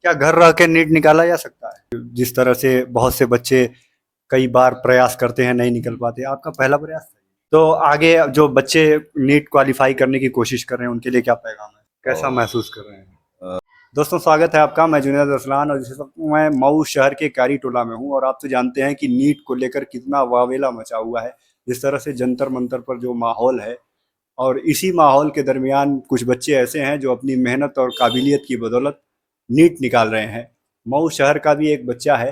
क्या घर रह के नीट निकाला जा सकता है? जिस तरह से बहुत से बच्चे कई बार प्रयास करते हैं, नहीं निकल पाते, आपका पहला प्रयास था। तो आगे जो बच्चे नीट क्वालिफाई करने की कोशिश कर रहे हैं उनके लिए क्या पैगाम है, कैसा महसूस कर रहे हैं? दोस्तों, स्वागत है आपका। मैं जुनैद रसलान और इस वक्त मैं मऊ शहर के कारी टोला में हूं और आप तो जानते हैं कि नीट को लेकर कितना वावेला मचा हुआ है। जिस तरह से जंतर मंतर पर जो माहौल है, और इसी माहौल के दरमियान कुछ बच्चे ऐसे हैं जो अपनी मेहनत और काबिलियत की बदौलत नीट निकाल रहे हैं। मऊ शहर का भी एक बच्चा है,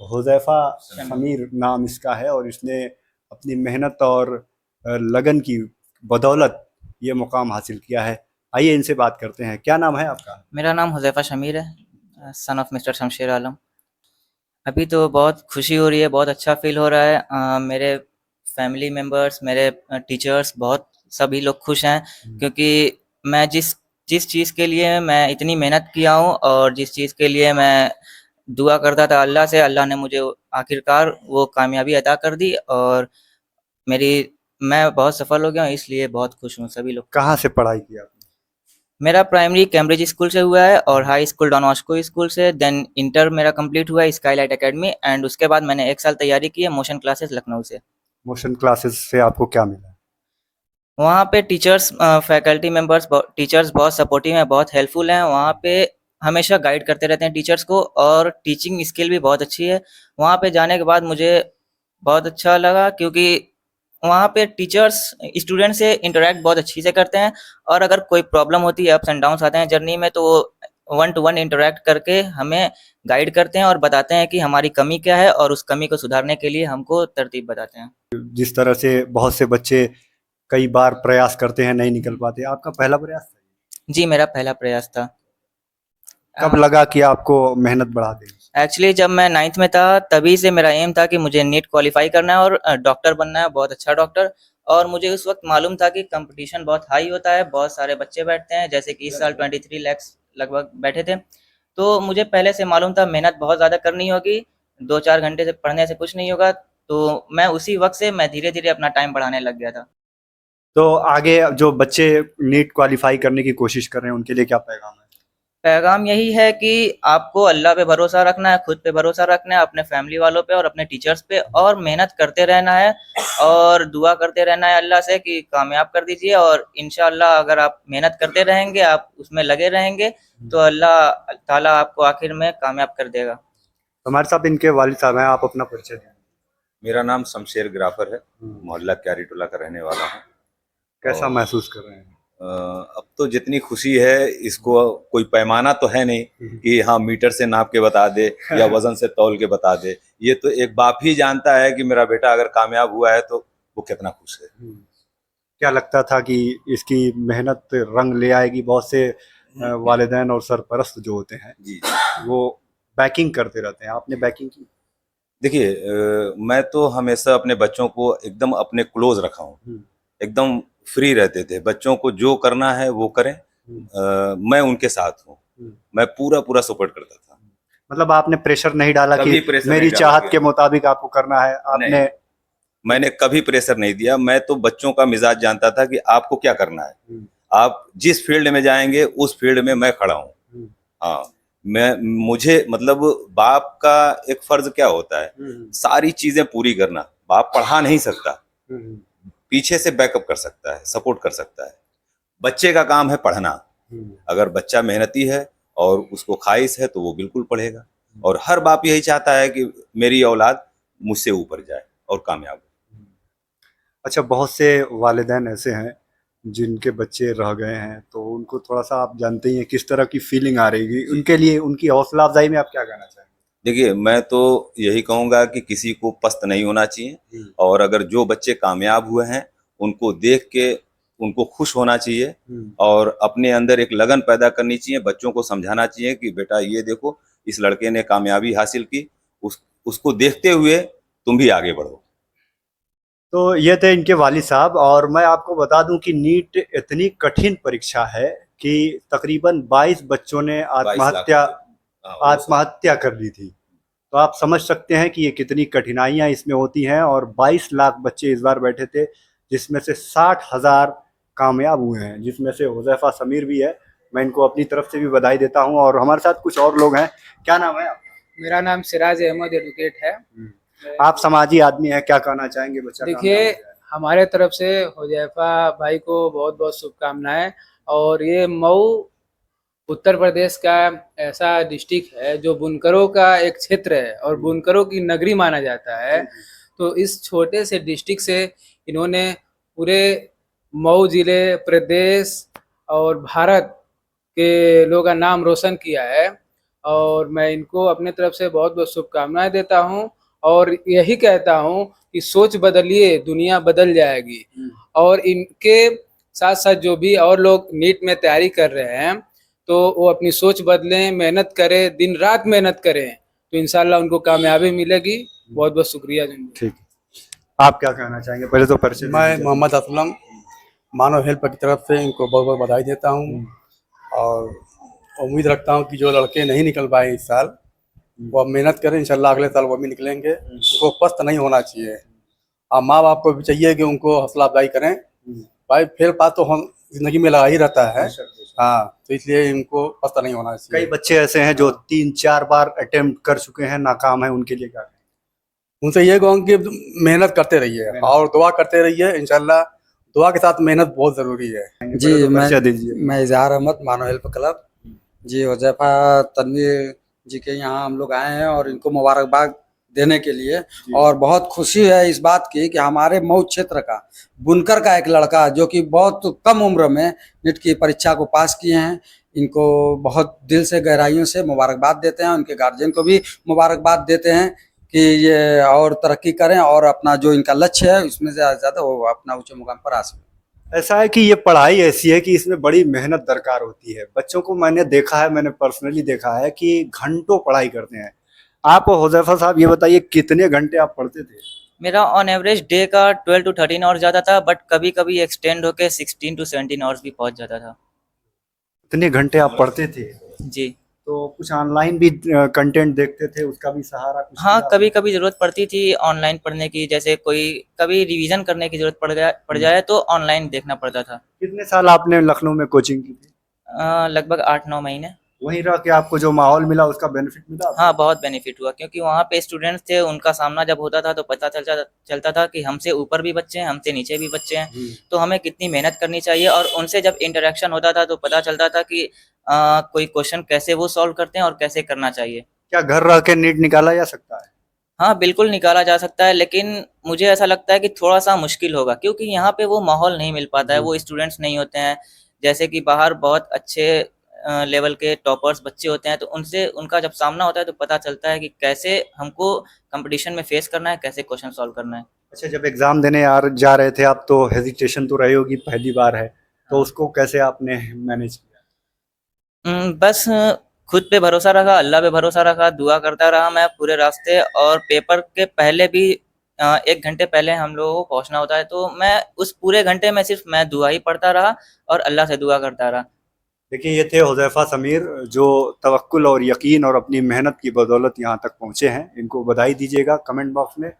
हुज़ैफ़ा शमीर नाम इसका है, और इसने अपनी मेहनत और लगन की बदौलत ये मुकाम हासिल किया है। आइए इनसे बात करते हैं। क्या नाम है आपका? मेरा नाम हुज़ैफ़ा शमीर है, सन ऑफ मिस्टर शमशेर आलम। अभी तो बहुत खुशी हो रही है, बहुत अच्छा फ़ील हो रहा है। मेरे फैमिली मेंबर्स, मेरे टीचर्स बहुत सभी लोग खुश हैं क्योंकि मैं जिस जिस चीज़ के लिए मैं इतनी मेहनत किया हूँ और जिस चीज़ के लिए मैं दुआ करता था अल्लाह से, अल्लाह ने मुझे आखिरकार वो कामयाबी अता कर दी और मेरी मैं बहुत सफल हो गया हूँ, इसलिए बहुत खुश हूँ सभी लोग। कहाँ से पढ़ाई की आपने? मेरा प्राइमरी कैम्ब्रिज स्कूल से हुआ है और high school Don Bosco school से, देन इंटर मेरा कंप्लीट हुआ है स्काईलाइट एकेडमी एंड उसके बाद मैंने 1 साल तैयारी की है मोशन क्लासेस लखनऊ से। मोशन क्लासेस से आपको क्या मिला? वहाँ पे टीचर्स, फैकल्टी मेंबर्स, टीचर्स बहुत सपोर्टिव हैं, बहुत हेल्पफुल हैं। वहाँ पे हमेशा गाइड करते रहते हैं टीचर्स को और टीचिंग स्किल भी बहुत अच्छी है। वहाँ पे जाने के बाद मुझे बहुत अच्छा लगा क्योंकि वहाँ पे टीचर्स स्टूडेंट से इंटरेक्ट बहुत अच्छी से करते हैं और अगर कोई प्रॉब्लम होती है, अप्स एंड डाउन्स आते हैं जर्नी में, तो वो वन टू वन इंटरेक्ट करके हमें गाइड करते हैं और बताते हैं कि हमारी कमी क्या है और उस कमी को सुधारने के लिए हमको तरतीब बताते हैं। जिस तरह से बहुत से बच्चे कई बार प्रयास करते हैं, नहीं निकल पाते, आपका पहला प्रयास था? जी, मेरा पहला प्रयास था। कब लगा कि आपको मेहनत बढ़ा दें? एक्चुअली जब मैं 9th में था तभी से मेरा एम था कि मुझे नीट क्वालिफाई करना है और डॉक्टर बनना है, बहुत अच्छा डॉक्टर। और मुझे उस वक्त मालूम था कि कंपटीशन बहुत हाई होता है, बहुत सारे बच्चे बैठते हैं, जैसे कि इस साल 23 लाख लगभग बैठे थे। तो मुझे पहले से मालूम था मेहनत बहुत ज़्यादा करनी होगी, 2-4 घंटे से पढ़ने से कुछ नहीं होगा। तो मैं उसी वक्त से मैं धीरे-धीरे अपना टाइम बढ़ाने लग गया था। तो आगे जो बच्चे नीट क्वालिफाई करने की कोशिश कर रहे हैं उनके लिए क्या पैगाम है? पैगाम यही है कि आपको अल्लाह पे भरोसा रखना है, खुद पे भरोसा रखना है, अपने फैमिली वालों पे और अपने टीचर्स पे, और मेहनत करते रहना है और दुआ करते रहना है अल्लाह से कि कामयाब कर दीजिए। और इंशाअल्लाह अगर आप मेहनत करते रहेंगे, आप उसमें लगे रहेंगे, तो अल्लाह ताला आपको आखिर में कामयाब कर देगा। हमारे साथ इनके वालिद साहब हैं, आप अपना परिचय दें। मेरा नाम शमशेर ग्राफर है, मोहल्ला क्यारी टोला का रहने वाला हूँ। कैसा और महसूस कर रहे हैं? अब तो जितनी खुशी है इसको कोई पैमाना तो है नहीं कि हाँ मीटर से नाप के बता दे या वजन से तौल के बता दे। ये तो एक बाप ही जानता है कि मेरा बेटा अगर कामयाब हुआ है तो वो कितना खुश है। क्या लगता था कि इसकी मेहनत रंग ले आएगी? बहुत से वालिदैन और सरपरस्त जो होते हैं जी वो बैकिंग करते रहते हैं, आपने बैकिंग की? देखिए, मैं तो हमेशा अपने बच्चों को एकदम अपने क्लोज रखा हूँ, एकदम फ्री रहते थे। बच्चों को जो करना है वो करें, मैं उनके साथ हूँ, मैं पूरा पूरा सपोर्ट करता था। मतलब आपने प्रेशर नहीं डाला कि मेरी चाहत के मुताबिक आपको करना है? आपने मैंने कभी प्रेशर नहीं दिया। मैं तो बच्चों का मिजाज जानता था कि आपको क्या करना है, आप जिस फील्ड में जाएंगे उस फील्ड में मैं खड़ा हूँ। हाँ, मुझे मतलब बाप का एक फर्ज क्या होता है, सारी चीजें पूरी करना। बाप पढ़ा नहीं सकता, पीछे से बैकअप कर सकता है, सपोर्ट कर सकता है। बच्चे का काम है पढ़ना। अगर बच्चा मेहनती है और उसको ख्वाहिश है तो वो बिल्कुल पढ़ेगा। और हर बाप यही चाहता है कि मेरी औलाद मुझसे ऊपर जाए और कामयाब हो। अच्छा, बहुत से वालिदैन ऐसे हैं जिनके बच्चे रह गए हैं, तो उनको थोड़ा सा आप जानते ही हैं किस तरह की फीलिंग आ रही है उनके लिए, उनकी हौसला अफजाई में आप क्या कहना चाहेंगे? देखिए, मैं तो यही कहूँगा कि किसी को पस्त नहीं होना चाहिए और अगर जो बच्चे कामयाब हुए हैं उनको देख के उनको खुश होना चाहिए और अपने अंदर एक लगन पैदा करनी चाहिए। बच्चों को समझाना चाहिए कि बेटा ये देखो, इस लड़के ने कामयाबी हासिल की, उसको देखते हुए तुम भी आगे बढ़ो। तो ये थे इनके वालिद साहब, और मैं आपको बता दूं कि नीट इतनी कठिन परीक्षा है कि तकरीबन 22 बच्चों ने 22 लाख आत्महत्या कर ली थी। तो आप समझ सकते हैं कि ये कितनी कठिनाइयां इसमें होती हैं, और 22 लाख बच्चे इस बार बैठे थे, जिसमें से 60,000 कामयाब हुए हैं, जिसमें से हुज़ैफ़ा शमीर भी है। मैं इनको अपनी तरफ से भी बधाई देता हूँ। और हमारे साथ कुछ और लोग हैं। क्या नाम है आपका? मेरा नाम सिराज अहमद एडवोकेट है। आप समाजी आदमी हैं, क्या कहना चाहेंगे बच्चा देखिए, कामयाब हो जाए? हमारे तरफ से हुजैफा भाई को बहुत बहुत शुभकामनाएं। और ये मऊ उत्तर प्रदेश का ऐसा डिस्ट्रिक्ट है जो बुनकरों का एक क्षेत्र है और बुनकरों की नगरी माना जाता है। तो इस छोटे से डिस्ट्रिक्ट से इन्होंने पूरे मऊ जिले, प्रदेश और भारत के लोगों का नाम रोशन किया है। और मैं इनको अपने तरफ से बहुत बहुत शुभकामनाएं देता हूं और यही कहता हूं कि सोच बदलिए, दुनिया बदल जाएगी। और इनके साथ साथ जो भी और लोग नीट में तैयारी कर रहे हैं तो वो अपनी सोच बदलें, मेहनत करें, दिन रात मेहनत करें, तो इंशाल्लाह उनको कामयाबी मिलेगी। बहुत बहुत शुक्रिया। ठीक, आप क्या कहना चाहेंगे? पहले तो परिचय मैं दीजिए। मोहम्मद असलम मानव हेल्प की तरफ से इनको बहुत बहुत बधाई देता हूँ और उम्मीद रखता हूँ कि जो लड़के नहीं निकल पाए इस साल वो अब मेहनत करें, इंशाल्लाह अगले साल वो भी निकलेंगे। उनको पस्त नहीं होना चाहिए और माँ बाप को भी चाहिए कि उनको हौसला अफजाई करें। भाई फेल पास तो हम जिंदगी में लगा ही रहता है। हाँ, तो इसलिए इनको पस्त नहीं होना कई चाहिए। बच्चे ऐसे हैं जो 3-4 बार अटेम्प्ट कर चुके हैं, नाकाम है, उनके लिए क्या कहें? उनसे ये कहूँ कि मेहनत करते रहिए और दुआ करते रहिए। इंशाल्लाह दुआ के साथ मेहनत बहुत ज़रूरी है। पहले जी, तो मैं परिचय दीजिए। मैं इजहार अहमद, मानव हेल्प क्लब। जी, हुजैफा तनवीर जी के यहाँ हम लोग आए हैं और इनको मुबारकबाद देने के लिए। और बहुत खुशी है इस बात की कि हमारे मऊ क्षेत्र का बुनकर का एक लड़का जो कि बहुत कम उम्र में नीट की परीक्षा को पास किए हैं, इनको बहुत दिल से गहराइयों से मुबारकबाद देते हैं। उनके गार्जियन को भी मुबारकबाद देते हैं कि ये और तरक्की करें और अपना जो इनका लक्ष्य है उसमें से ज़्यादा वो अपना ऊंचे मुकाम पर हासिल। ऐसा है कि ये पढ़ाई ऐसी है कि इसमें बड़ी मेहनत दरकार होती है। बच्चों को मैंने देखा है, मैंने पर्सनली देखा है कि घंटों पढ़ाई करते हैं। आप हुजैफा साहब ये बताइए कितने घंटे आप पढ़ते थे? मेरा ऑन एवरेज डे का 12 to 13 आवर्स जाता था, बट कभी कभी एक्सटेंड होके 16 to 17 आवर्स भी पहुंच जाता था। इतने घंटे आप पढ़ते थे? जी तो कुछ ऑनलाइन भी कंटेंट देखते थे, उसका भी सहारा कुछ हाँ, लिया? कभी कभी जरूरत पड़ती थी ऑनलाइन पढ़ने की, जैसे कोई कभी रिवीजन करने की जरूरत पड़ जाए तो ऑनलाइन देखना पड़ता था। कितने साल आपने लखनऊ में कोचिंग की थी? लगभग 8-9 महीने। वहीं रह के आपको जो माहौल मिला उसका बेनिफिट मिला आपको? हाँ, बहुत बेनिफिट हुआ क्योंकि वहाँ पे स्टूडेंट्स थे, उनका सामना जब होता था तो पता चलता था कि हमसे ऊपर भी बच्चे हैं, हमसे नीचे भी बच्चे हैं, तो हमें कितनी मेहनत करनी चाहिए। और उनसे जब इंटरेक्शन होता था तो पता चलता था कि कोई क्वेश्चन कैसे वो सॉल्व करते हैं और कैसे करना चाहिए। क्या घर रह के नीट निकाला जा सकता है? हाँ, बिल्कुल निकाला जा सकता है, लेकिन मुझे ऐसा लगता है कि थोड़ा-सा मुश्किल होगा क्योंकि यहाँ पे वो माहौल नहीं मिल पाता है, वो स्टूडेंट्स नहीं होते हैं। जैसे कि बाहर बहुत अच्छे लेवल के टॉपर्स बच्चे होते हैं, तो उनसे उनका जब सामना होता है तो पता चलता है कि कैसे हमको कॉम्पिटिशन में फेस करना है, कैसे क्वेश्चन सॉल्व करना है। अच्छा, जब एग्जाम देने जा रहे थे आप तो हेजिटेशन तो रही होगी, पहली बार है, तो उसको कैसे आपने मैनेज किया? बस खुद पे भरोसा रखा, अल्लाह पे भरोसा रखा, दुआ करता रहा मैं पूरे रास्ते। और पेपर के पहले भी 1 घंटे पहले हम लोगों को पहुँचना होता है, तो मैं उस पूरे घंटे में सिर्फ मैं दुआ ही पढ़ता रहा और अल्लाह से दुआ करता रहा। देखिए, ये थे हुजैफा समीर जो तवक्कुल और यकीन और अपनी मेहनत की बदौलत यहाँ तक पहुँचे हैं। इनको बधाई दीजिएगा कमेंट बॉक्स में,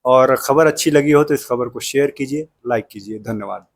और खबर अच्छी लगी हो तो इस खबर को शेयर कीजिए, लाइक कीजिए। धन्यवाद।